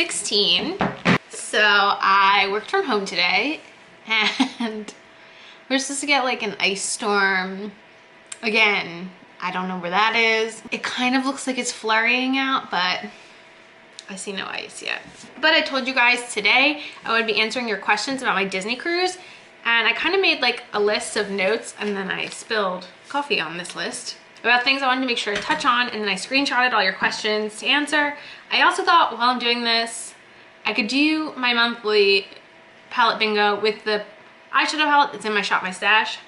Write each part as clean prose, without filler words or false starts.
16. So I worked from home today and we're supposed to get like an ice storm again. I don't know where that is. It kind of looks like it's flurrying out, but I see no ice yet. But I told you guys today I would be answering your questions about my Disney cruise, and I kind of made like a list of notes, and then I spilled coffee on this list about things I wanted to make sure to touch on, and then I screenshotted all your questions to answer. I also thought while I'm doing this, I could do my monthly palette bingo with the eyeshadow palette that's in my Shop My Stash.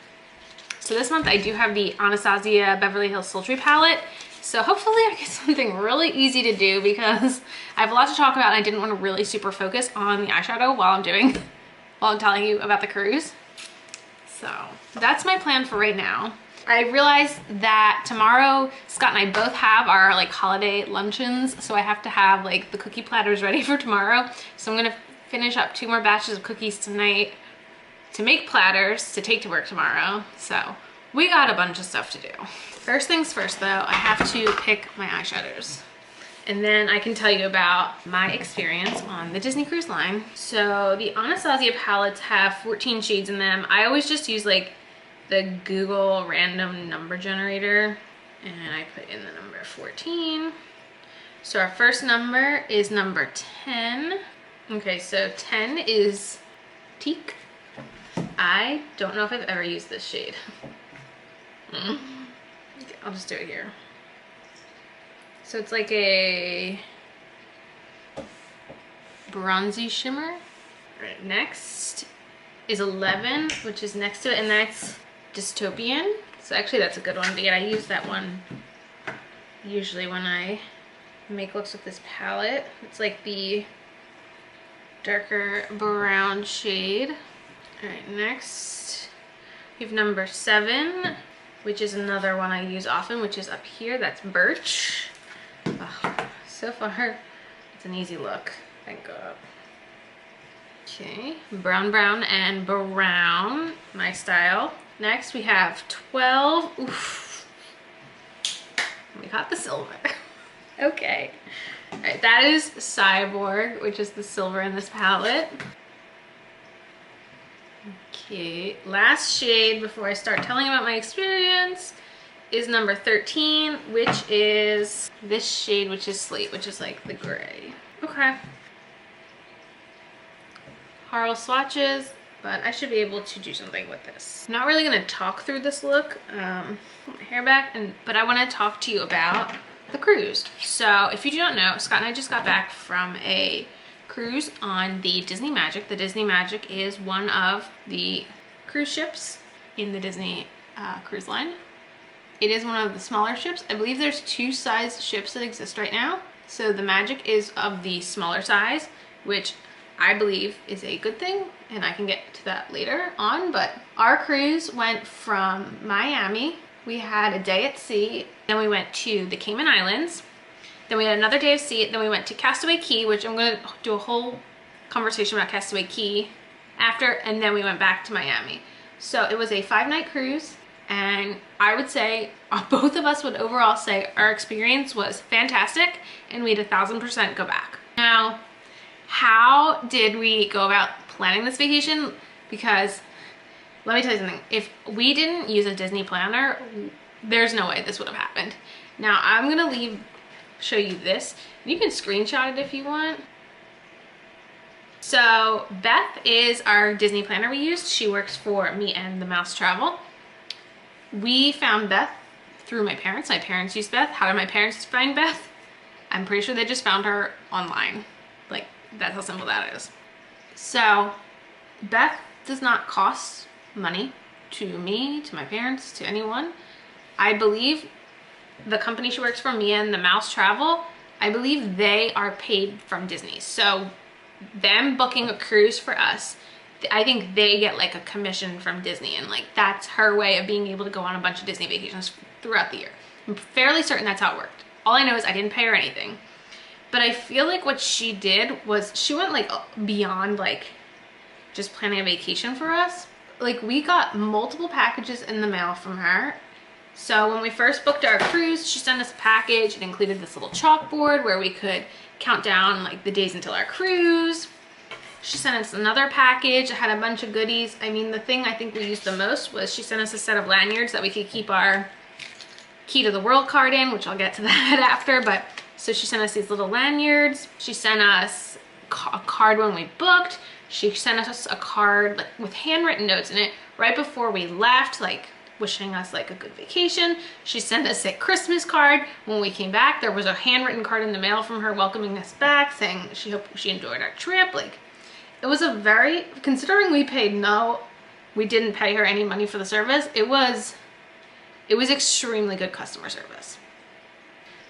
So this month I do have the Anastasia Beverly Hills Sultry palette. So hopefully I get something really easy to do because I have a lot to talk about and I didn't want to really super focus on the eyeshadow while I'm telling you about the cruise. So that's my plan for right now. I realized that tomorrow Scott and I both have our like holiday luncheons, so I have to have like the cookie platters ready for tomorrow. So I'm gonna finish up 2 more batches of cookies tonight to make platters to take to work tomorrow. So we got a bunch of stuff to do. First things first though, I have to pick my eyeshadows. And then I can tell you about my experience on the Disney Cruise Line. So the Anastasia palettes have 14 shades in them. I always just use like the Google random number generator, and I put in the number 14. So our first number is number 10. Okay, so 10 is Teak. I don't know if I've ever used this shade. Okay, I'll just do it here. So it's like a bronzy shimmer. All right, next is 11, which is next to it, and that's Dystopian. So actually that's a good one to get. I use that one usually when I make looks with this palette. It's like the darker brown shade. All right, next we have number 7, which is another one I use often, which is up here. That's Birch. Oh, so far it's an easy look, thank God. Okay, brown, brown, and brown, my style. Next we have 12. Oof. We got the silver. Okay. All right, that is Cyborg, which is the silver in this palette. Okay, last shade before I start telling about my experience is number 13, which is this shade, which is Slate, which is like the gray. Okay. Horrible swatches, but I should be able to do something with this. I'm not really gonna talk through this look, put my hair back, but I wanna talk to you about the cruise. So if you do not know, Scott and I just got back from a cruise on the Disney Magic. The Disney Magic is one of the cruise ships in the Disney Cruise Line. It is one of the smaller ships. I believe there's 2 size ships that exist right now. So the Magic is of the smaller size, which I believe is a good thing, and I can get to that later on. But our cruise went from Miami. We had a day at sea, then we went to the Cayman Islands, then we had another day of sea, then we went to Castaway Cay, which I'm going to do a whole conversation about Castaway Cay after, and then we went back to Miami. So it was a 5-night cruise, and I would say both of us would overall say our experience was fantastic, and we'd 1000% go back. Now, how did we go about planning this vacation? Because let me tell you something, if we didn't use a Disney planner, there's no way this would have happened. Now I'm gonna show you this. You can screenshot it if you want. So Beth is our Disney planner we used. She works for me and the Mouse Travel. We found Beth through my parents. My parents used Beth. How did my parents find Beth? I'm pretty sure they just found her online. Like, that's how simple that is. So Beth does not cost money to me, to my parents, to anyone. I believe the company she works for, me and the Mouse Travel, I believe they are paid from Disney. So them booking a cruise for us, I think they get like a commission from Disney, and like that's her way of being able to go on a bunch of Disney vacations throughout the year. I'm fairly certain that's how it worked. All I know is I didn't pay her anything. But I feel like what she did was she went like beyond like just planning a vacation for us. Like, we got multiple packages in the mail from her. So when we first booked our cruise, she sent us a package. It included this little chalkboard where we could count down like the days until our cruise. She sent us another package. It had a bunch of goodies. I mean, the thing I think we used the most was she sent us a set of lanyards that we could keep our key to the world card in, which I'll get to that after. But so she sent us these little lanyards. She sent us a card when we booked. She sent us a card like with handwritten notes in it right before we left, like wishing us like a good vacation. She sent us a Christmas card when we came back. There was a handwritten card in the mail from her welcoming us back, saying she hoped she enjoyed our trip. Like, it was a very, considering we didn't pay her any money for the service, it was extremely good customer service.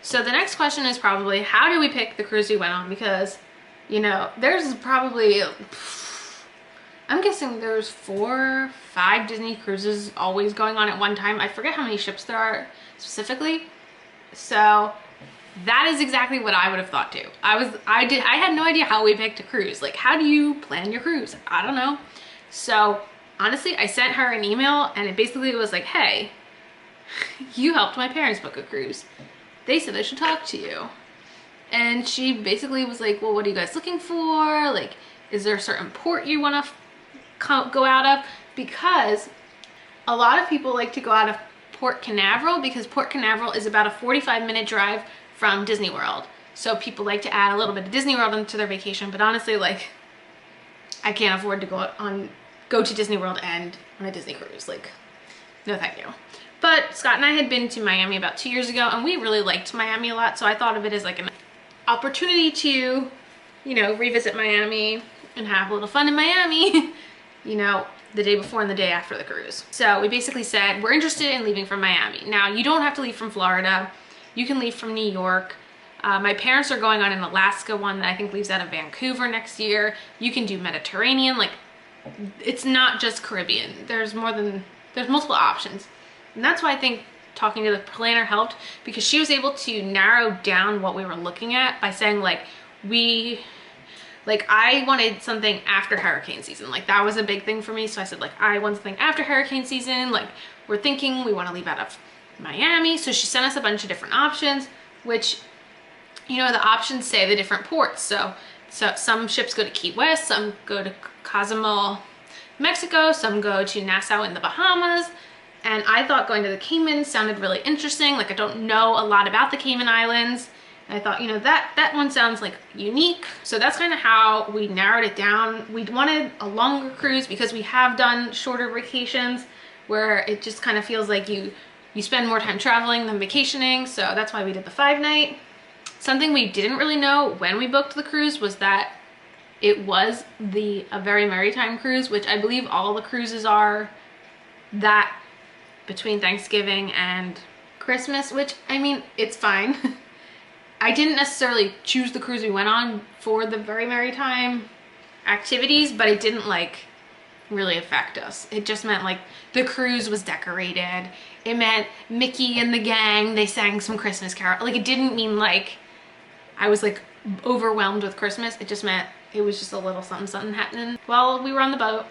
So the next question is probably, how do we pick the cruise we went on? Because, you know, there's probably, I'm guessing there's 4, 5 Disney cruises always going on at one time. I forget how many ships there are specifically. So that is exactly what I would have thought too. I had no idea how we picked a cruise. Like, how do you plan your cruise? I don't know. So honestly, I sent her an email and it basically was like, hey, you helped my parents book a cruise. They said I should talk to you. And she basically was like, well, what are you guys looking for? Like, is there a certain port you want to go out of? Because a lot of people like to go out of Port Canaveral, because Port Canaveral is about a 45-minute drive from Disney World. So people like to add a little bit of Disney World into their vacation, but honestly, like, I can't afford to go to Disney World and on a Disney cruise. Like, no thank you. But Scott and I had been to Miami about 2 years ago and we really liked Miami a lot, so I thought of it as like an opportunity to, you know, revisit Miami and have a little fun in Miami, you know, the day before and the day after the cruise. So we basically said, we're interested in leaving from Miami. Now, you don't have to leave from Florida. You can leave from New York. My parents are going on an Alaska one that I think leaves out of Vancouver next year. You can do Mediterranean. Like, it's not just Caribbean. There's multiple options. And that's why I think talking to the planner helped, because she was able to narrow down what we were looking at by saying, like, I wanted something after hurricane season. Like, that was a big thing for me. So I said, like, I want something after hurricane season. Like, we're thinking we want to leave out of Miami. So she sent us a bunch of different options, which, you know, the options say the different ports. So some ships go to Key West, some go to Cozumel, Mexico, some go to Nassau in the Bahamas. And I thought going to the Caymans sounded really interesting. Like, I don't know a lot about the Cayman Islands. And I thought, you know, that one sounds like unique. So that's kind of how we narrowed it down. We wanted a longer cruise because we have done shorter vacations where it just kind of feels like you spend more time traveling than vacationing. So that's why we did the 5-night. Something we didn't really know when we booked the cruise was that it was a very maritime cruise, which I believe all the cruises are that between Thanksgiving and Christmas, which, I mean, it's fine. I didn't necessarily choose the cruise we went on for the very maritime activities, but it didn't like really affect us. It just meant like the cruise was decorated. It meant Mickey and the gang, they sang some Christmas carol. Like, it didn't mean like I was like overwhelmed with Christmas. It just meant it was just a little something happening while we were on the boat.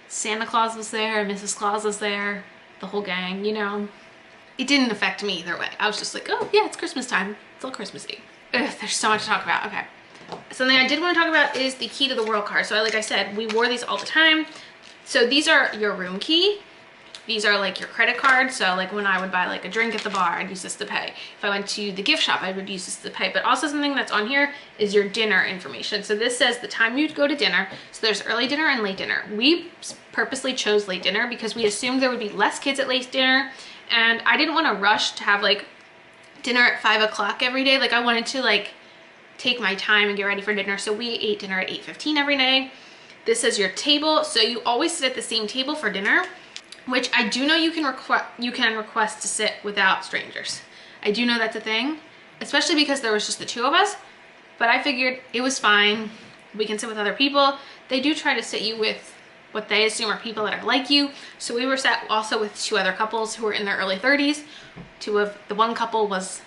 Santa Claus was there, Mrs. Claus was there, the whole gang, you know. It didn't affect me either way. I was just like, oh yeah, it's Christmas time. It's all Christmassy. Ugh, there's so much to talk about. Okay. Something I did want to talk about is the key to the world card. So like I said, we wore these all the time. So these are your room key. These are like your credit card. So like when I would buy like a drink at the bar, I'd use this to pay. If I went to the gift shop, I would use this to pay. But also something that's on here is your dinner information. So this says the time you'd go to dinner. So there's early dinner and late dinner. We purposely chose late dinner because we assumed there would be less kids at late dinner. And I didn't want to rush to have like dinner at 5 o'clock every day. Like, I wanted to like take my time and get ready for dinner. So we ate dinner at 8:15 every day. This is your table. So you always sit at the same table for dinner, which I do know you can request to sit without strangers. I do know that's a thing, especially because there was just the 2 of us, but I figured it was fine. We can sit with other people. They do try to sit you with what they assume are people that are like you. So we were sat also with 2 other couples who were in their early 30s. The one couple was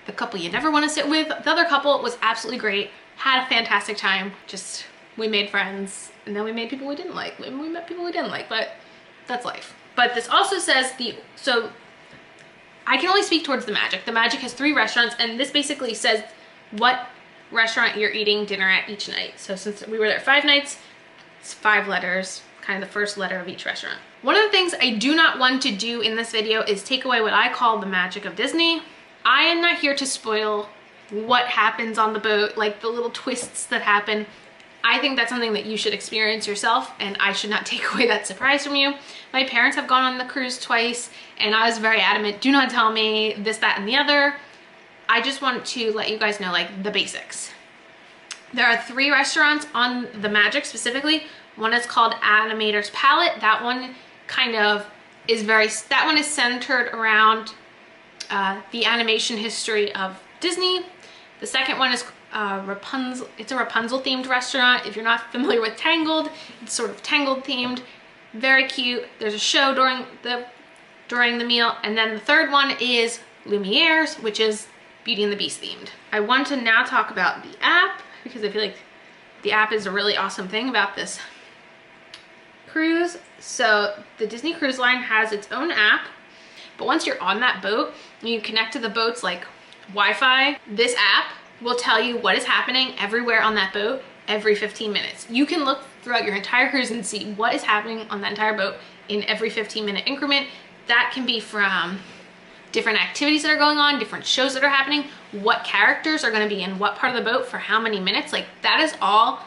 the couple you never want to sit with. The other couple was absolutely great, had a fantastic time. Just, we made friends, and then we made people we didn't like. We met people we didn't like, but that's life. But this also says so I can only speak towards the Magic. The Magic has 3 restaurants, and this basically says what restaurant you're eating dinner at each night. So since we were there 5 nights, it's 5 letters, kind of the first letter of each restaurant. One of the things I do not want to do in this video is take away what I call the magic of Disney. I am not here to spoil what happens on the boat, like the little twists that happen. I think that's something that you should experience yourself, and I should not take away that surprise from you. My parents have gone on the cruise twice, and I was very adamant, do not tell me this, that, and the other. I just want to let you guys know like the basics. There are 3 restaurants on the Magic specifically. One is called Animator's Palette. That one kind of is that one is centered around the animation history of Disney. The second one is Rapunzel. It's a Rapunzel themed restaurant. If you're not familiar with Tangled, it's sort of Tangled themed. Very cute. There's a show during the meal. And then the third one is Lumiere's, which is Beauty and the Beast themed. I want to now talk about the app because I feel like the app is a really awesome thing about this cruise. So the Disney Cruise Line has its own app, but once you're on that boat and you connect to the boat's like Wi-Fi, this app will tell you what is happening everywhere on that boat every 15 minutes. You can look throughout your entire cruise and see what is happening on that entire boat in every 15-minute increment. That can be from different activities that are going on, different shows that are happening, what characters are going to be in what part of the boat for how many minutes. Like that is all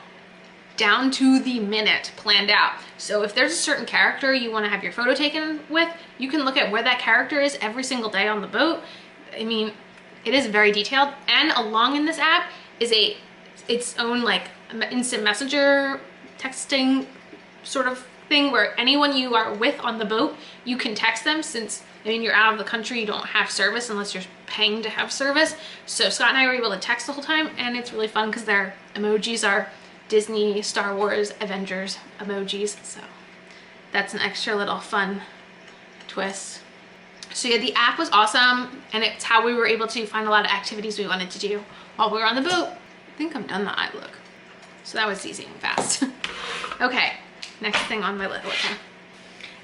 down to the minute planned out. So if there's a certain character you want to have your photo taken with, you can look at where that character is every single day on the boat. I mean, it is very detailed. And along in this app is its own like instant messenger texting sort of thing where anyone you are with on the boat, you can text them. Since I mean, you're out of the country, you don't have service unless you're paying to have service. So Scott and I were able to text the whole time, and it's really fun because their emojis are Disney, Star Wars, Avengers emojis. So that's an extra little fun twist. So yeah, the app was awesome, and it's how we were able to find a lot of activities we wanted to do while we were on the boat. I think I'm done the eye look. So that was easy and fast. Okay, next thing on my list. Okay.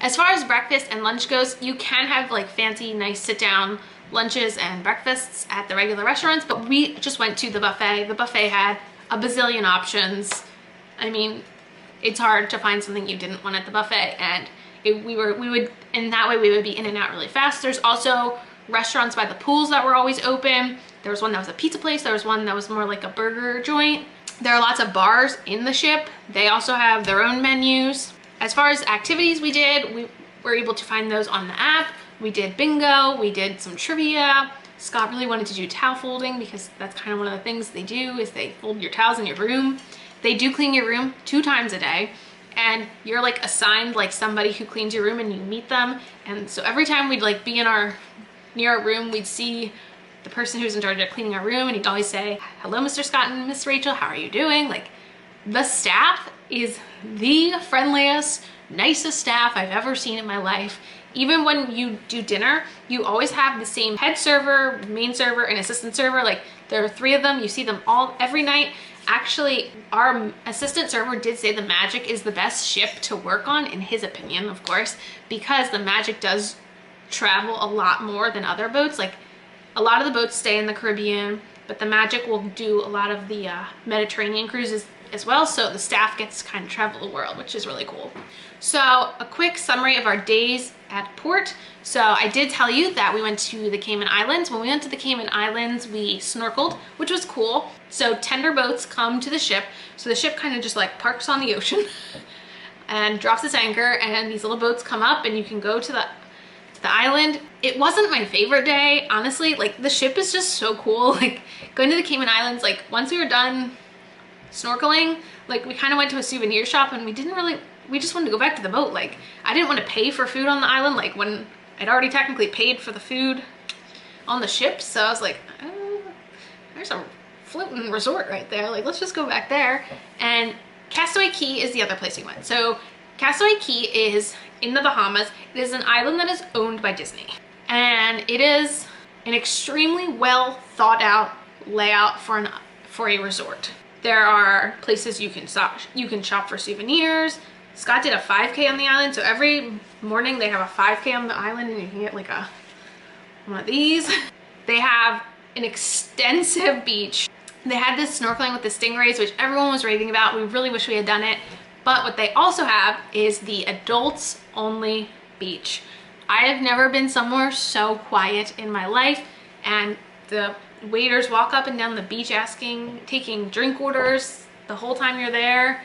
As far as breakfast and lunch goes, you can have like fancy, nice sit-down lunches and breakfasts at the regular restaurants, but we just went to the buffet. The buffet had a bazillion options. I mean, it's hard to find something you didn't want at the buffet, and we would in that way we would be in and out really fast. There's also restaurants by the pools that were always open. There was one that was a pizza place. There was one that was more like a burger joint. There are lots of bars in the ship. They also have their own menus. As far as activities we did, we were able to find those on the app. We did bingo, we did some trivia. Scott really wanted to do towel folding because that's kind of one of the things they do is they fold your towels in your room. They do clean your room 2 times a day, and you're like assigned like somebody who cleans your room, and you meet them. And so every time we'd like be near our room, we'd see the person who's in charge of cleaning our room, and he'd always say, "Hello, Mr. Scott and Miss Rachel, how are you doing?" Like, the staff is the friendliest, nicest staff I've ever seen in my life. Even when you do dinner, you always have the same head server, main server, and assistant server. Like, there are 3 of them. You see them all every night. Actually, our assistant server did say the Magic is the best ship to work on, in his opinion, of course, because the Magic does travel a lot more than other boats. Like, a lot of the boats stay in the Caribbean, but the Magic will do a lot of the Mediterranean cruises as well, so the staff gets to kind of travel the world, which is really cool. So a quick summary of our days at port. So I did tell you that we went to the Cayman Islands. When we went to the Cayman Islands, we snorkeled, which was cool. So tender boats come to the ship. So the ship kind of just like parks on the ocean and drops its anchor, and these little boats come up and you can go to the island. It wasn't my favorite day, honestly. Like, the ship is just so cool. Like, going to the Cayman Islands, like once we were done snorkeling, like we kind of went to a souvenir shop, and we just wanted to go back to the boat. Like, I didn't want to pay for food on the island, like when I'd already technically paid for the food on the ship. So I was like, oh, there's a floating resort right there. Like, let's just go back there. And Castaway Cay is the other place we went. So Castaway Cay is in the Bahamas. It is an island that is owned by Disney, and it is an extremely well thought out layout for a resort. There are places you can shop for souvenirs. Scott did a 5K on the island, so every morning they have a 5K on the island, and you can get like one of these. They have an extensive beach. They had this snorkeling with the stingrays, which everyone was raving about. We really wish we had done it. But what they also have is the adults only beach. I have never been somewhere so quiet in my life, and the waiters walk up and down the beach taking drink orders the whole time you're there.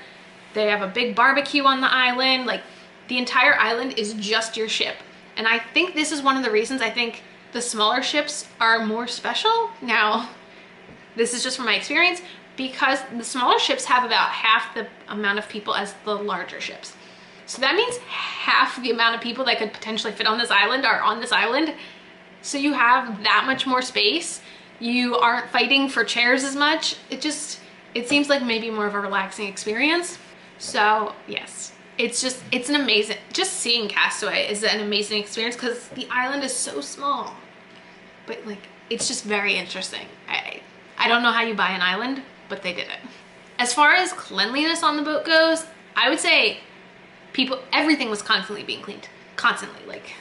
They have a big barbecue on the island. Like, the entire island is just your ship. And I think this is one of the reasons I think the smaller ships are more special. Now, this is just from my experience, because the smaller ships have about half the amount of people as the larger ships. So that means half the amount of people that could potentially fit on this island are on this island. So you have that much more space. You aren't fighting for chairs as much. It seems like maybe more of a relaxing experience. So yes, it's an amazing, just seeing Castaway is an amazing experience because the island is so small. But like, it's just very interesting. I don't know how you buy an island, but they did it. As far as cleanliness on the boat goes, I would say everything was constantly being cleaned. Constantly, like,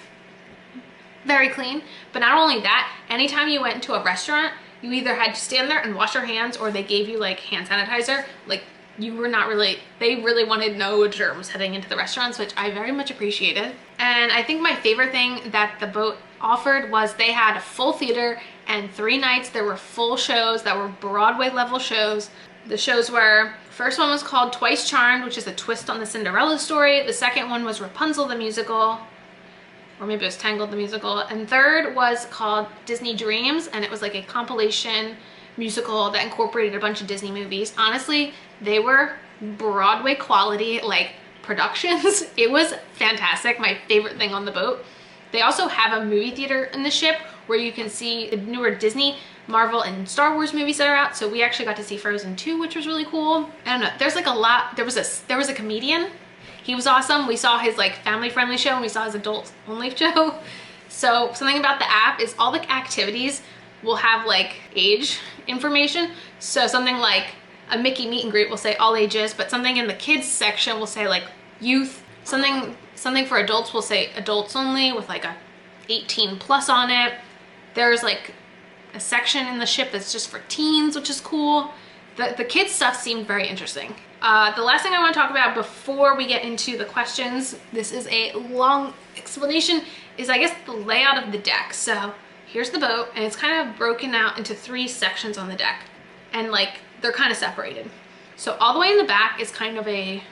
very clean. But not only that, anytime you went into a restaurant, you either had to stand there and wash your hands, or they gave you like hand sanitizer. Like, they really wanted no germs heading into the restaurants, which I very much appreciated. And I think my favorite thing that the boat offered was they had a full theater, and 3 nights there were full shows that were Broadway level shows. The shows were, first one was called Twice Charmed, which is a twist on the Cinderella story. The second one was Rapunzel the musical, or maybe it was Tangled the musical. And third was called Disney Dreams, and it was like a compilation musical that incorporated a bunch of Disney movies. Honestly, they were Broadway quality, like, productions. It was fantastic. My favorite thing on the boat. They also have a movie theater in the ship where you can see the newer Disney, Marvel, and Star Wars movies that are out. So we actually got to see Frozen 2, which was really cool. I don't know, there's like a lot. There was a comedian. He was awesome. We saw his like family friendly show, and we saw his adult only show. So something about the app is all the activities will have like age information. So something like a Mickey meet and greet will say all ages, but something in the kids section will say like youth. Something for adults will say adults only with like a 18 plus on it. There's like a section in the ship that's just for teens, which is cool. The kids stuff seemed very interesting. The last thing I want to talk about before we get into the questions, this is a long explanation, is I guess the layout of the deck. So here's the boat, and it's kind of broken out into 3 sections on the deck, and like they're kind of separated. So all the way in the back is kind of a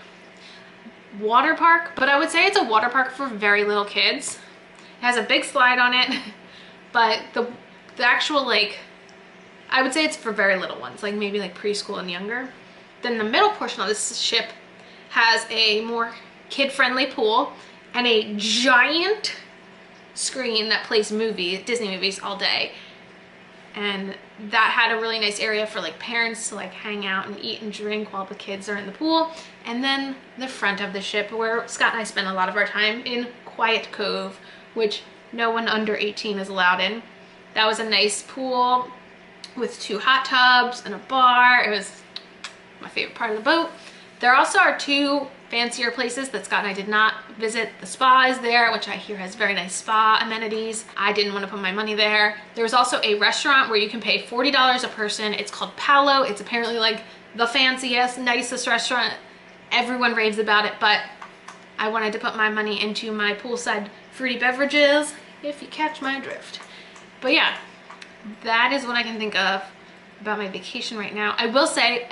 water park, but I would say it's a water park for very little kids. It has a big slide on it, but the actual, like, I would say it's for very little ones, like maybe like preschool and younger. Then the middle portion of this ship has a more kid-friendly pool and a giant screen that plays Disney movies all day. And that had a really nice area for like parents to like hang out and eat and drink while the kids are in the pool. And then the front of the ship, where Scott and I spent a lot of our time, in Quiet Cove, which no one under 18 is allowed in. That was a nice pool with 2 hot tubs and a bar. It was my favorite part of the boat. There also are 2 fancier places that Scott and I did not visit. The spa is there, which I hear has very nice spa amenities. I didn't want to put my money there. There's also a restaurant where you can pay $40 a person. It's called Palo. It's apparently like the fanciest, nicest restaurant. Everyone raves about it, but I wanted to put my money into my poolside fruity beverages, if you catch my drift. But yeah, that is what I can think of about my vacation right now. I will say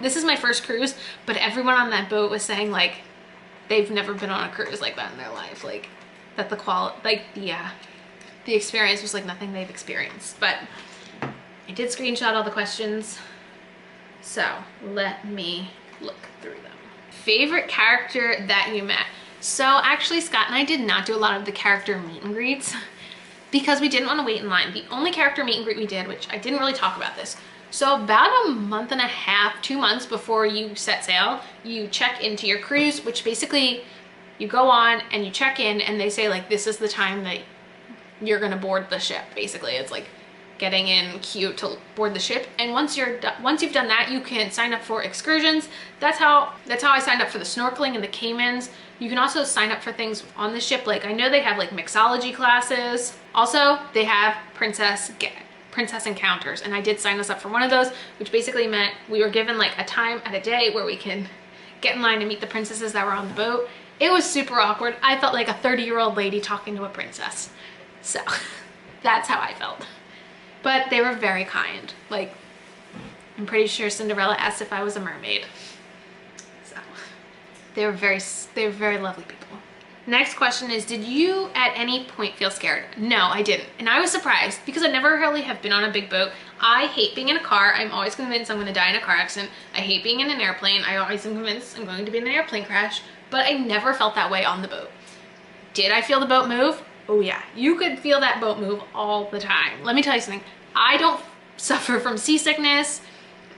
this is my first cruise, but everyone on that boat was saying like they've never been on a cruise like that in their life, like that the experience was like nothing they've experienced. But I did screenshot all the questions, so let me look through them. Favorite character that you met? So actually, Scott and I did not do a lot of the character meet and greets because we didn't want to wait in line. The only character meet and greet we did, which I didn't really talk about this, so about a month and a half, 2 months before you set sail, you check into your cruise, which basically you go on and you check in, and they say like this is the time that you're gonna board the ship. Basically, it's like getting in queue to board the ship. And once you've done that, you can sign up for excursions. That's how I signed up for the snorkeling and the Caymans. You can also sign up for things on the ship, like I know they have like mixology classes. Also, they have princess princess encounters, and I did sign us up for one of those, which basically meant we were given like a time at a day where we can get in line to meet the princesses that were on the boat. It was super awkward. I felt like a 30-year-old lady talking to a princess. So that's how I felt. But they were very kind. Like, I'm pretty sure Cinderella asked if I was a mermaid. So they were very lovely people. Next question is, did you at any point feel scared? No, I didn't. And I was surprised because I never really have been on a big boat. I hate being in a car. I'm always convinced I'm going to die in a car accident. I hate being in an airplane. I always am convinced I'm going to be in an airplane crash, but I never felt that way on the boat. Did I feel the boat move? Oh yeah, you could feel that boat move all the time. Let me tell you something. I don't suffer from seasickness,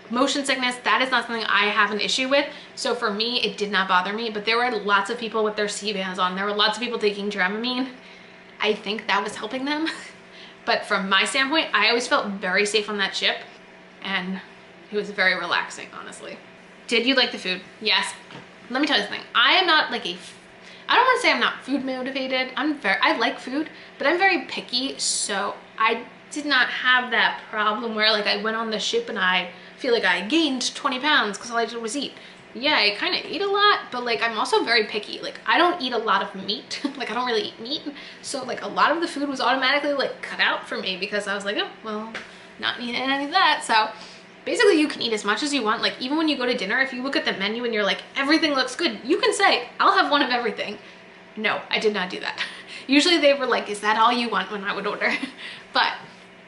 motion sickness. That is not something I have an issue with. So for me, it did not bother me, but there were lots of people with their sea bands on. There were lots of people taking Dramamine. I think that was helping them. But from my standpoint, I always felt very safe on that ship, and it was very relaxing, honestly. Did you like the food? Yes. Let me tell you something. I am not like I don't want to say I'm not food motivated. I like food, but I'm very picky. So I did not have that problem where like I went on the ship and I feel like I gained 20 pounds because all I did was eat. Yeah, I kind of eat a lot, but like I'm also very picky. Like I don't eat a lot of meat. Like I don't really eat meat. So like a lot of the food was automatically like cut out for me because I was like, oh, well, not eating any of that. So basically you can eat as much as you want. Like even when you go to dinner, if you look at the menu and you're like, everything looks good, you can say, I'll have one of everything. No, I did not do that. Usually they were like, is that all you want when I would order? But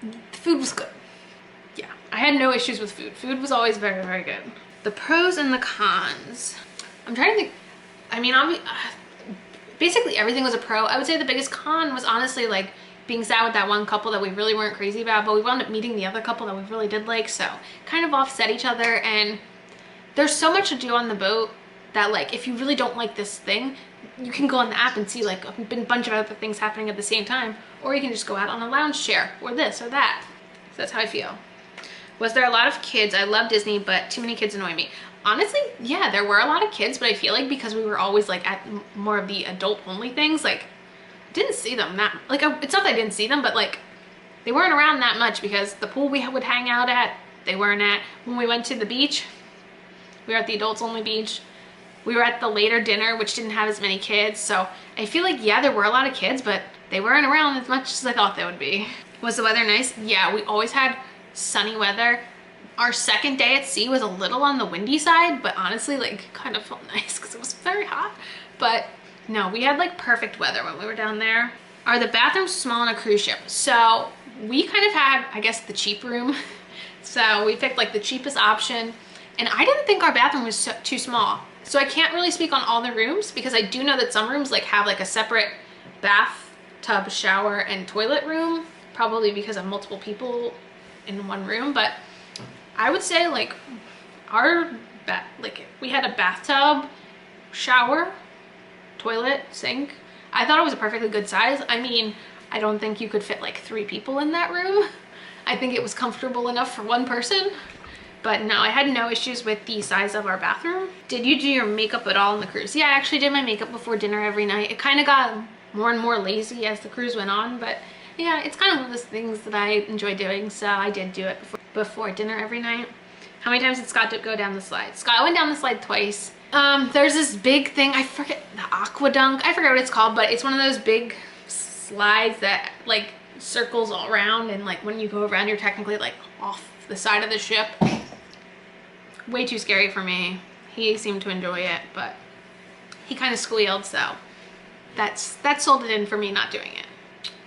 the food was good. Yeah, I had no issues with food. Food was always very, very good. The pros and the cons. I'm trying to think. I mean, basically everything was a pro. I would say the biggest con was honestly like being sad with that one couple that we really weren't crazy about, but we wound up meeting the other couple that we really did like, so kind of offset each other. And there's so much to do on the boat that like if you really don't like this thing, you can go on the app and see like a bunch of other things happening at the same time, or you can just go out on a lounge chair or this or that. So that's how I feel. Was there a lot of kids? I love Disney, but too many kids annoy me. Honestly, yeah, there were a lot of kids, but I feel like because we were always like at more of the adult only things, like didn't see them that, like it's not that I didn't see them, but like they weren't around that much because the pool we would hang out at, they weren't at. When we went to the beach, we were at the adults only beach. We were at the later dinner, which didn't have as many kids. So I feel like, yeah, there were a lot of kids, but they weren't around as much as I thought they would be. Was the weather nice? Yeah, we always had sunny weather. Our second day at sea was a little on the windy side, but honestly, like kind of felt nice because it was very hot. But no, we had like perfect weather when we were down there. Are the bathrooms small on a cruise ship? So we kind of had, I guess, the cheap room. So we picked like the cheapest option, and I didn't think our bathroom was too small. So I can't really speak on all the rooms because I do know that some rooms like have like a separate bathtub, shower, and toilet room, probably because of multiple people in one room. But I would say like we had a bathtub, shower, toilet, sink. I thought it was a perfectly good size. I mean, I don't think you could fit like 3 people in that room. I think it was comfortable enough for one person. But no, I had no issues with the size of our bathroom. Did you do your makeup at all on the cruise? Yeah, I actually did my makeup before dinner every night. It kind of got more and more lazy as the cruise went on, but yeah, it's kind of one of those things that I enjoy doing, so I did do it before dinner every night. How many times did Scott go down the slide? Scott went down the slide twice. There's this big thing, I forget, the aquadunk, I forget what it's called, but it's one of those big slides that like circles all around, and like when you go around, you're technically like off the side of the ship. Way too scary for me. He seemed to enjoy it, but he kind of squealed, so that sold it in for me not doing it.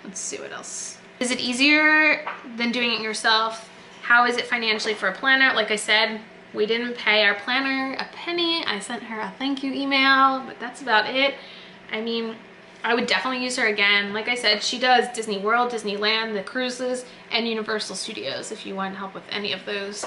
Let's see what else. Is it easier than doing it yourself? How is it financially for a planner? Like I said, we didn't pay our planner a penny. I sent her a thank you email, but that's about it. I mean, I would definitely use her again. Like I said, she does Disney World, Disneyland, the cruises, and Universal Studios if you want help with any of those.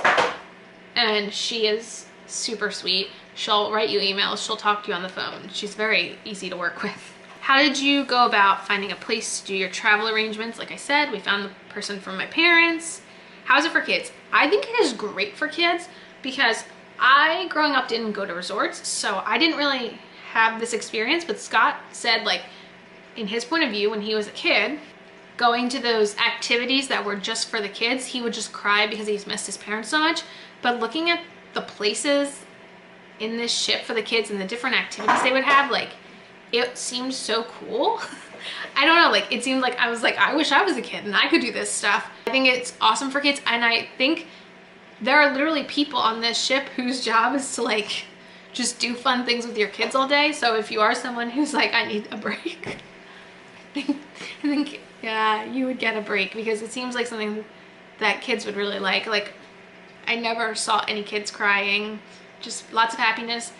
And she is super sweet. She'll write you emails, she'll talk to you on the phone. She's very easy to work with. How did you go about finding a place to do your travel arrangements? Like I said, we found the person from my parents. How's it for kids? I think it is great for kids because I, growing up, didn't go to resorts, so I didn't really have this experience, but Scott said, like, in his point of view, when he was a kid, going to those activities that were just for the kids, he would just cry because he's missed his parents so much. But looking at the places in this ship for the kids and the different activities they would have, like, it seemed so cool. I don't know, like, it seemed like I was like, I wish I was a kid and I could do this stuff. I think it's awesome for kids, and I think there are literally people on this ship whose job is to like just do fun things with your kids all day. So if you are someone who's like, I need a break, I think yeah, you would get a break, because it seems like something that kids would really like. Like, I never saw any kids crying, just lots of happiness.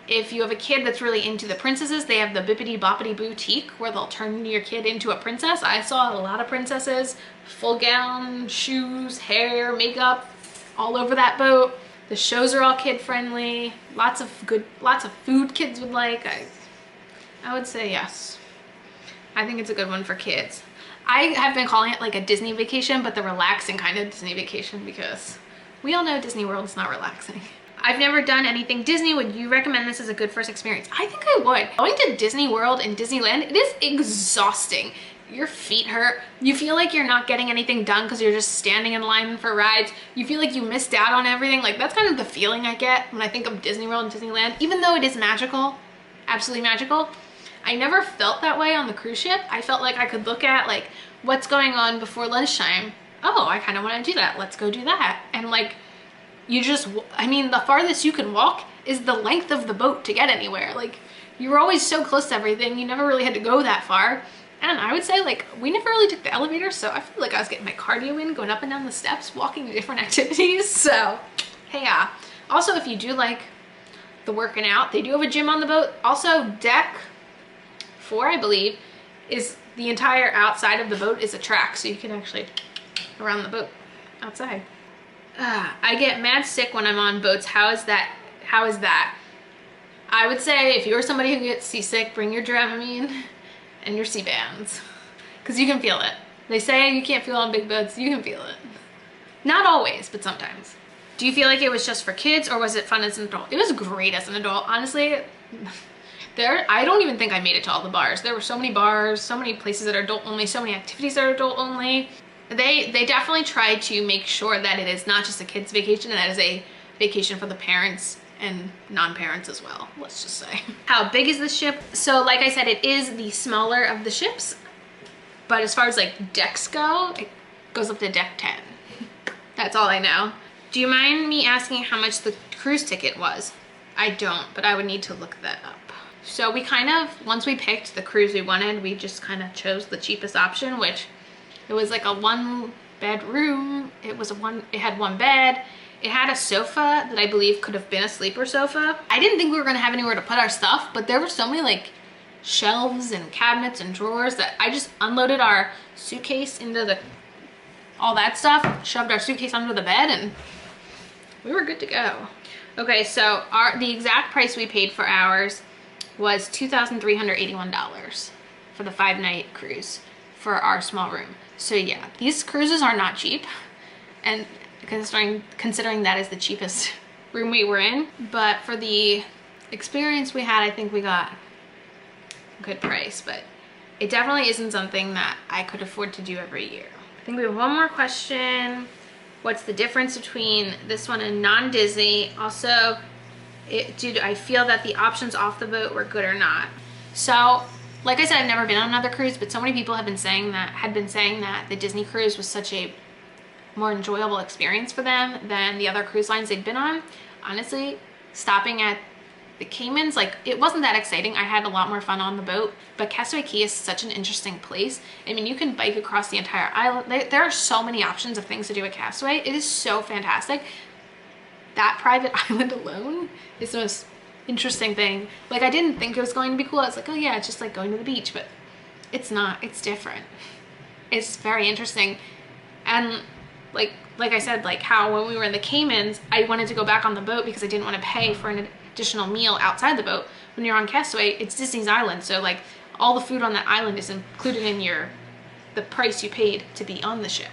If you have a kid that's really into the princesses, they have the Bippity Boppity Boutique where they'll turn your kid into a princess. I saw a lot of princesses, full gown, shoes, hair, makeup, all over that boat. The shows are all kid friendly. Lots of food kids would like. I would say yes. I think it's a good one for kids. I have been calling it like a Disney vacation, but the relaxing kind of Disney vacation, because we all know Disney World is not relaxing. I've never done anything Disney. Would you recommend this as a good first experience? I think I would. Going to Disney World and Disneyland, it is exhausting. Your feet hurt. You feel like you're not getting anything done because you're just standing in line for rides. You feel like you missed out on everything. Like, that's kind of the feeling I get when I think of Disney World and Disneyland. Even though it is magical, absolutely magical, I never felt that way on the cruise ship. I felt like I could look at like what's going on before lunchtime. Oh, I kind of want to do that. Let's go do that. And like, you just, I mean, the farthest you can walk is the length of the boat to get anywhere. Like, you were always so close to everything. You never really had to go that far. And I would say, like, we never really took the elevator, so I feel like I was getting my cardio in, going up and down the steps, walking to different activities. So, hey, yeah. Also, if you do like the working out, they do have a gym on the boat. Also, deck 4, I believe, is the entire outside of the boat is a track, so you can actually go around the boat outside. I get mad sick when I'm on boats. How is that? How is that? I would say if you're somebody who gets seasick, bring your Dramamine and your sea bands, because you can feel it. They say you can't feel on big boats. You can feel it. Not always, but sometimes. Do you feel like it was just for kids, or was it fun as an adult? It was great as an adult. Honestly, I don't even think I made it to all the bars. There were so many bars, so many places that are adult only, so many activities that are adult only. They definitely try to make sure that it is not just a kids vacation, and that is a vacation for the parents and non-parents as well, let's just say. How big is this ship? So like I said, it is the smaller of the ships, but as far as like decks go, it goes up to deck 10. That's all I know. Do you mind me asking how much the cruise ticket was? I don't, but I would need to look that up. So we kind of, once we picked the cruise we wanted, we just kind of chose the cheapest option, which it was like a 1-bedroom. It had 1 bed. It had a sofa that I believe could have been a sleeper sofa. I didn't think we were gonna have anywhere to put our stuff, but there were so many like shelves and cabinets and drawers that I just unloaded our suitcase into all that stuff, shoved our suitcase under the bed, and we were good to go. Okay, so the exact price we paid for ours was $2,381 for the 5-night cruise for our small room. So yeah, these cruises are not cheap, and considering that is the cheapest room we were in, but for the experience we had, I think we got a good price, but it definitely isn't something that I could afford to do every year. I think we have one more question. What's the difference between this one and non-Disney? Also, did I feel that the options off the boat were good or not? So, like I said, I've never been on another cruise, but so many people had been saying that the Disney cruise was such a more enjoyable experience for them than the other cruise lines they'd been on. Honestly, stopping at the Caymans, like, it wasn't that exciting. I had a lot more fun on the boat, but Castaway Cay is such an interesting place. I mean, you can bike across the entire island. There are so many options of things to do at Castaway. It is so fantastic. That private island alone is the most interesting thing. Like, I didn't think it was going to be cool. I was like, oh yeah, it's just like going to the beach, but it's not. It's different. It's very interesting. And like I said, like how when we were in the Caymans, I wanted to go back on the boat because I didn't want to pay for an additional meal outside the boat. When you're on Castaway, it's Disney's island, so like all the food on that island is included in the price you paid to be on the ship.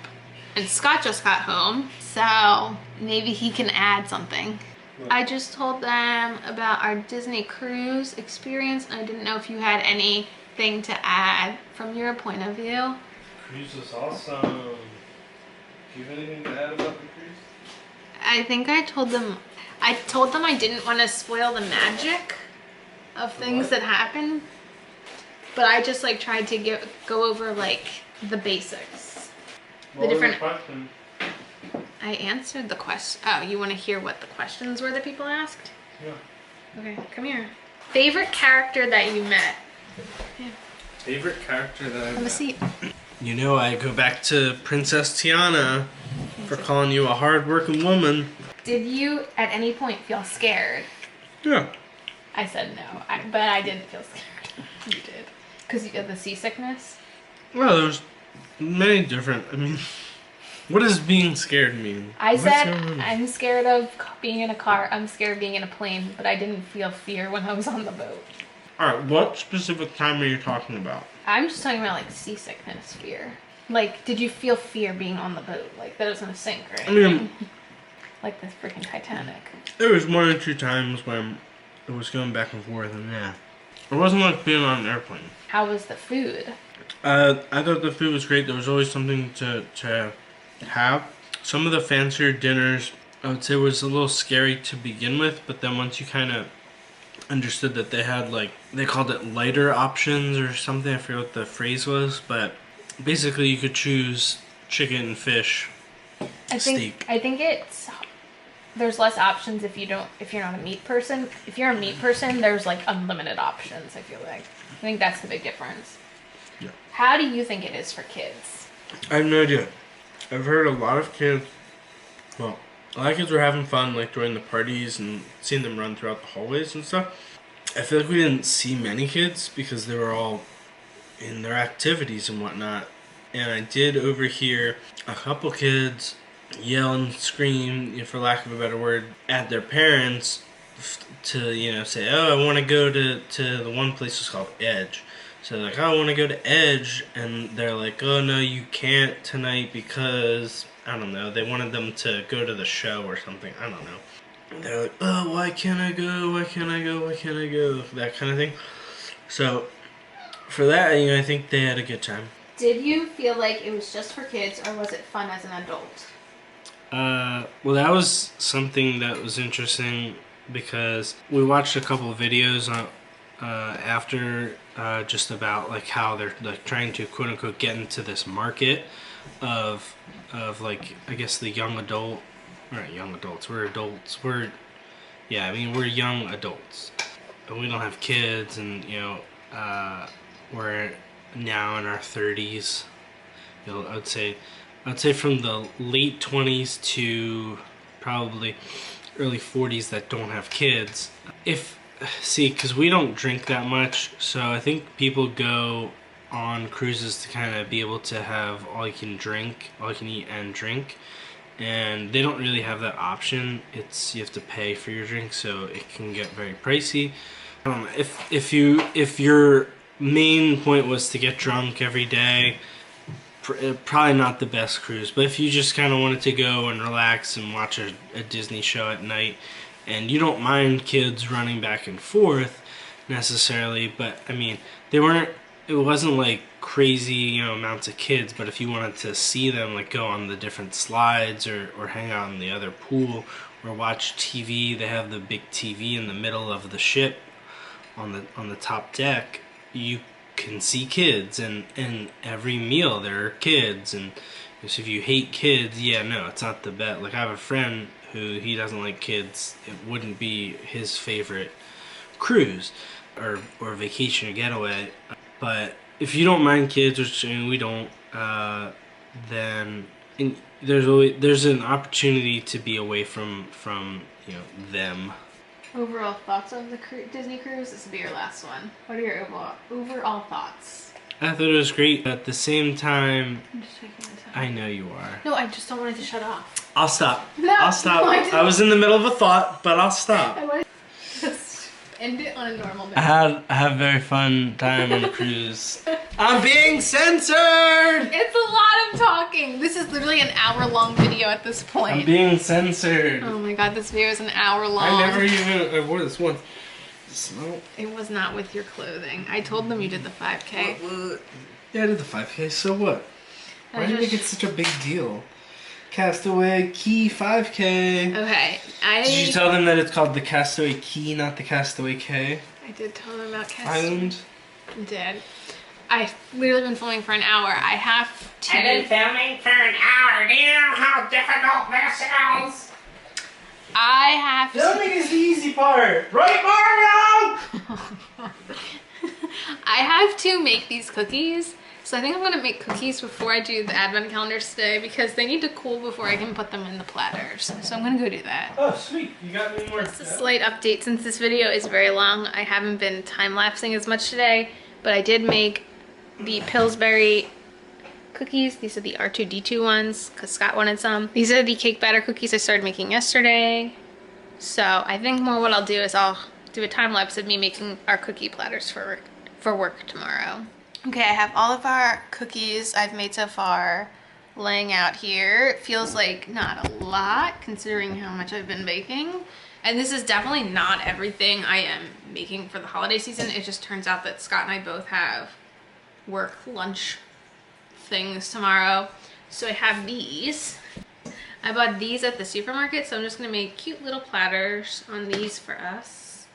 And Scott just got home, so maybe he can add something. I just told them about our Disney cruise experience, and I didn't know if you had anything to add from your point of view. cruise was awesome. Do you have anything to add about the cruise? I think I told them I didn't want to spoil the magic of things that happen, but I just like tried to go over like the basics. What was the question? I answered the question. Oh, you want to hear what the questions were that people asked? Yeah. Okay, come here. Favorite character that you met? Yeah. Favorite character that I met? Have a seat. You know, I go back to Princess Tiana for calling you a hard-working woman. Did you at any point feel scared? Yeah. I said no, but I didn't feel scared. You did. Because you had the seasickness? Well, there's many different, I mean, what does being scared mean? I said I'm scared of being in a car, I'm scared of being in a plane, but I didn't feel fear when I was on the boat. Alright, what specific time are you talking about? I'm just talking about like seasickness fear. Like, did you feel fear being on the boat? Like that it was gonna sink or anything? I mean, like the freaking Titanic. there was 1 or 2 times when it was going back and forth, and yeah. It wasn't like being on an airplane. How was the food? I thought the food was great. There was always something to have. Some of the fancier dinners, I would say, was a little scary to begin with, but then once you kind of understood that they had, like, they called it lighter options or something, I forget what the phrase was, but basically you could choose chicken, fish, steak. I think there's less options if you're not a meat person. If you're a meat person, there's like unlimited options, I feel like. I think that's the big difference. Yeah. How do you think it is for kids? I have no idea. I've heard a lot of kids, well, a lot of kids were having fun, like, during the parties and seeing them run throughout the hallways and stuff. I feel like we didn't see many kids because they were all in their activities and whatnot. And I did overhear a couple kids yell and scream, for lack of a better word, at their parents to, say, oh, I want to go to the one place was called Edge. So they're like, oh, I want to go to Edge, and they're like, oh, no, you can't tonight because, I don't know, they wanted them to go to the show or something, I don't know. They're like, oh, why can't I go, why can't I go, why can't I go, that kind of thing. So, for that, I think they had a good time. Did you feel like it was just for kids, or was it fun as an adult? Well, that was something that was interesting because we watched a couple of videos after just about like how they're like trying to quote unquote get into this market of like, I guess, the young adult. We're not young adults, we're adults. We're young adults. We don't have kids, and we're now in our 30s. I would say from the late 20s to probably early 40s that don't have kids. Because we don't drink that much, so I think people go on cruises to kind of be able to have all you can eat and drink, and they don't really have that option. You have to pay for your drink, so it can get very pricey. If your main point was to get drunk every day, probably not the best cruise. But if you just kind of wanted to go and relax and watch a Disney show at night, and you don't mind kids running back and forth necessarily, but I mean, it wasn't like crazy amounts of kids, but if you wanted to see them like go on the different slides or hang out in the other pool or watch TV, they have the big TV in the middle of the ship on the top deck. You can see kids, and every meal there are kids, and so if you hate kids, it's not the best. Like, I have a friend who he doesn't like kids. It wouldn't be his favorite cruise or vacation or getaway. But if you don't mind kids, which we don't, then there's an opportunity to be away from them. Overall thoughts of the Disney cruise? This will be your last one. What are your overall thoughts? I thought it was great. At the same time, I'm just taking my time. I know you are. No, I just don't want it to shut off. I'll stop. No, I'll stop. I was in the middle of a thought, but I'll stop. I want to just end it on a normal note. I had a very fun time on the cruise. I'm being censored! It's a lot of talking. This is literally an hour-long video at this point. I'm being censored. Oh my god, this video is an hour long. I wore this once. Smell. It was not with your clothing. I told them you did the 5K. What? Yeah, I did the 5K, so what? Why do you make it such a big deal? Castaway Key 5K. Okay, Did you tell them that it's called the Castaway Key, not the Castaway K? I did tell them about Castaway. Island? I did. I've literally been filming for an hour. I have to... I've been filming for an hour. Do you know how difficult this is? I have to... Filming is the easy part. Right, Mario? I have to make these cookies. So I think I'm going to make cookies before I do the advent calendars today because they need to cool before I can put them in the platters. So I'm going to go do that. Oh, sweet. You got me more. Just a slight update. Since this video is very long, I haven't been time-lapsing as much today, but I did make the Pillsbury cookies. These are the R2D2 ones because Scott wanted some. These are the cake batter cookies I started making yesterday. So I think more what I'll do is I'll do a time-lapse of me making our cookie platters for work tomorrow. Okay, I have all of our cookies I've made so far laying out here. It feels like not a lot considering how much I've been baking. And this is definitely not everything I am making for the holiday season. It just turns out that Scott and I both have work lunch things tomorrow. So I have these. I bought these at the supermarket, so I'm just gonna make cute little platters on these for us.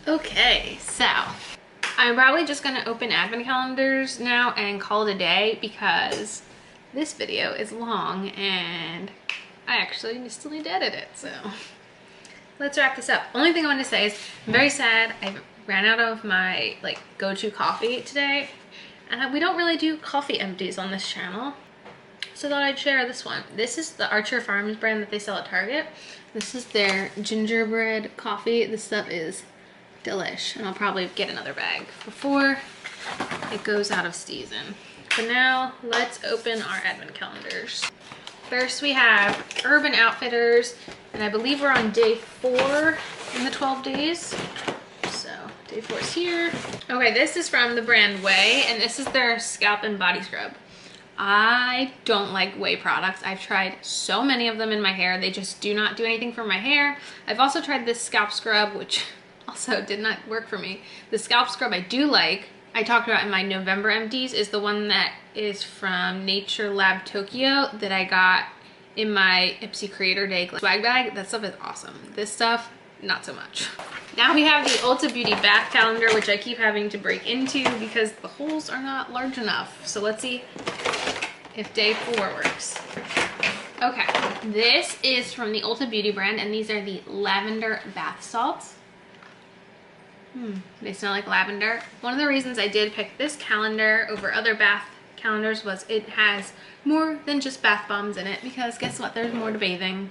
Okay, so I'm probably just gonna open advent calendars now and call it a day because this video is long and I actually still need to edit it, so let's wrap this up. Only thing I want to say is I'm very sad I ran out of my like go-to coffee today, and we don't really do coffee empties on this channel, so I thought I'd share this one. This is the Archer Farms brand that they sell at Target. This is their gingerbread coffee. This stuff is delish, and I'll probably get another bag before it goes out of season. But now let's open our advent calendars. First we have Urban Outfitters, and I believe we're on day 4 in the 12 days. So day 4 is here. Okay, this is from the brand Way, and this is their scalp and body scrub. I don't like Way products. I've tried so many of them in my hair. They just do not do anything for my hair. I've also tried this scalp scrub, which also did not work for me. The scalp scrub I do like, I talked about in my November empties, is the one that is from Nature Lab Tokyo that I got in my Ipsy Creator Day swag bag. That stuff is awesome. This stuff, not so much. Now we have the Ulta Beauty bath calendar, which I keep having to break into because the holes are not large enough. So let's see if day 4 works. Okay, this is from the Ulta Beauty brand, and these are the lavender bath salts. They smell like lavender. One of the reasons I did pick this calendar over other bath calendars was it has more than just bath bombs in it, because guess what? There's more to bathing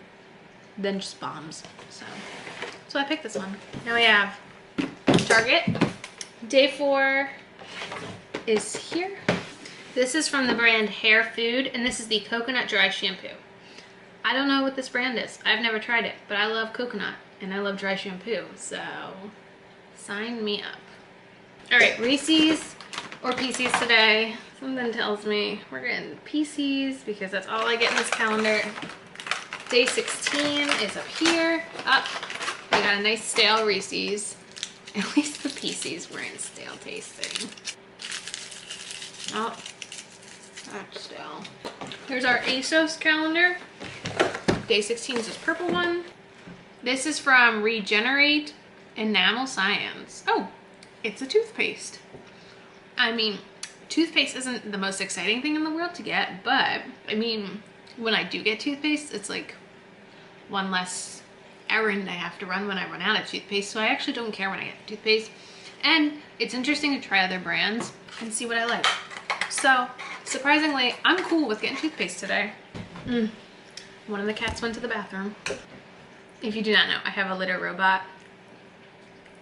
than just bombs. So I picked this one. Now we have Target. Day 4 is here. This is from the brand Hair Food, and this is the coconut dry shampoo. I don't know what this brand is. I've never tried it, but I love coconut and I love dry shampoo, so sign me up. All right, Reese's or Pieces today. Something tells me we're getting Pieces because that's all I get in this calendar. Day 16 is up here. We got a nice stale Reese's. At least the Pieces weren't stale tasting. Oh, that's stale. Here's our ASOS calendar. Day 16 is this purple one. This is from Regenerate Enamel Science. Oh, it's a toothpaste. I mean, toothpaste isn't the most exciting thing in the world to get, but I mean, when I do get toothpaste, it's like one less errand I have to run when I run out of toothpaste, so I actually don't care when I get toothpaste. And it's interesting to try other brands and see what I like. So, surprisingly, I'm cool with getting toothpaste today. One of the cats went to the bathroom. If you do not know, I have a litter robot.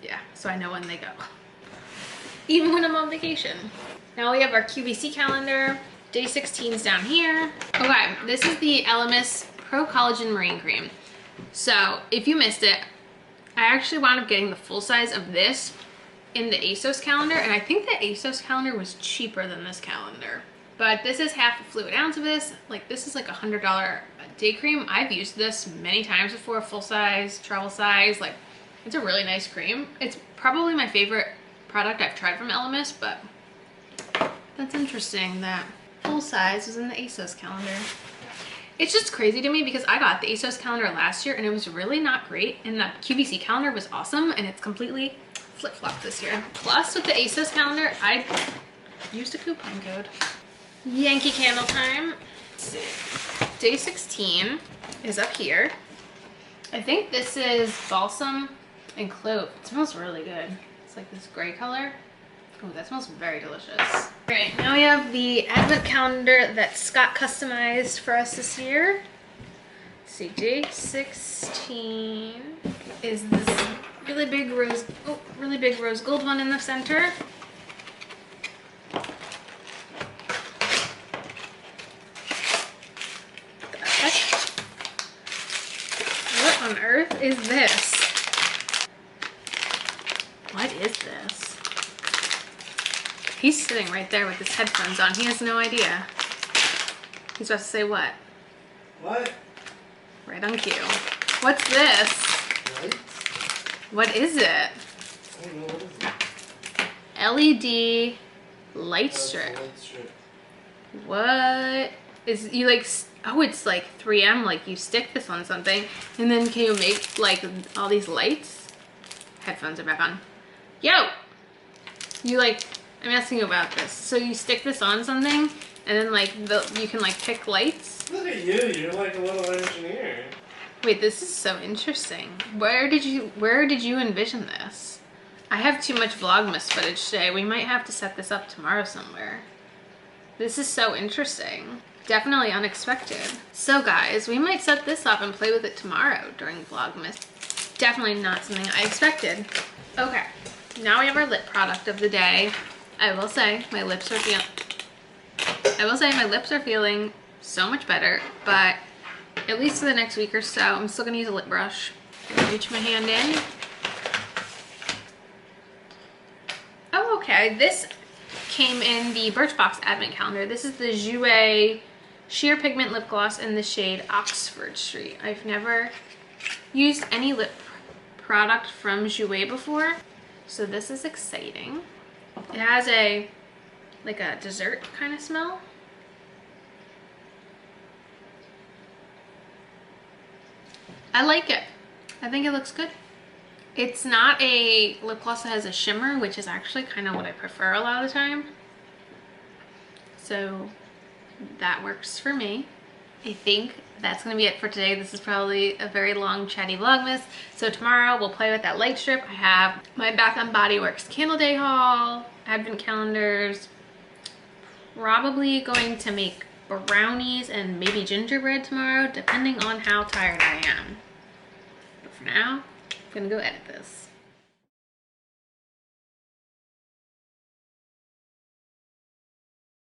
Yeah, so I know when they go. Even when I'm on vacation. Now we have our QVC calendar. Day 16's down here. Okay, this is the Elemis Pro Collagen Marine Cream. So if you missed it, I actually wound up getting the full size of this in the ASOS calendar, and I think the ASOS calendar was cheaper than this calendar. But this is half a fluid ounce of this. Like, this is like $100 day cream. I've used this many times before, full size, travel size. Like, it's a really nice cream. It's probably my favorite product I've tried from Elemis, but that's interesting that full size is in the ASOS calendar. It's just crazy to me because I got the ASOS calendar last year and it was really not great, and the QVC calendar was awesome, and it's completely flip-flopped this year. Plus, with the ASOS calendar, I used a coupon code. Yankee Candle time. Let's see. Day 16 is up here. I think this is balsam and clove. It smells really good. It's like this gray color. Oh, that smells very delicious. All right, now we have the advent calendar that Scott customized for us this year. Let's see, day 16 is this really big rose gold one in the center. What on earth is this? What is this? He's sitting right there with his headphones on. He has no idea. He's about to say what? What? Right on cue. What's this? Lights? What is it? I don't know, what is it? LED light strip. Light strip. What is, you like, oh, it's like 3M, like you stick this on something and then can you make like all these lights? Headphones are back on. Yo! You like, I'm asking you about this. So you stick this on something and then like you can like pick lights? Look at you, you're like a little engineer. Wait, this is so interesting. Where did you envision this? I have too much Vlogmas footage today. We might have to set this up tomorrow somewhere. This is so interesting. Definitely unexpected. So guys, we might set this up and play with it tomorrow during Vlogmas. Definitely not something I expected. Okay, now we have our lip product of the day. I will say my lips are feeling so much better, but at least for the next week or so, I'm still gonna use a lip brush. Reach my hand in. Oh, okay, this came in the Birchbox Advent Calendar. This is the Jouer Sheer Pigment Lip Gloss in the shade Oxford Street. I've never used any lip product from Jouer before, so this is exciting. It has a, like a dessert kind of smell. I like it. I think it looks good. It's not a lip gloss that has a shimmer, which is actually kind of what I prefer a lot of the time. So that works for me. I think that's going to be it for today. This is probably a very long chatty Vlogmas. So tomorrow we'll play with that light strip. I have my Bath & Body Works Candle Day haul, advent calendars, probably going to make brownies and maybe gingerbread tomorrow, depending on how tired I am. But for now, I'm gonna go edit this.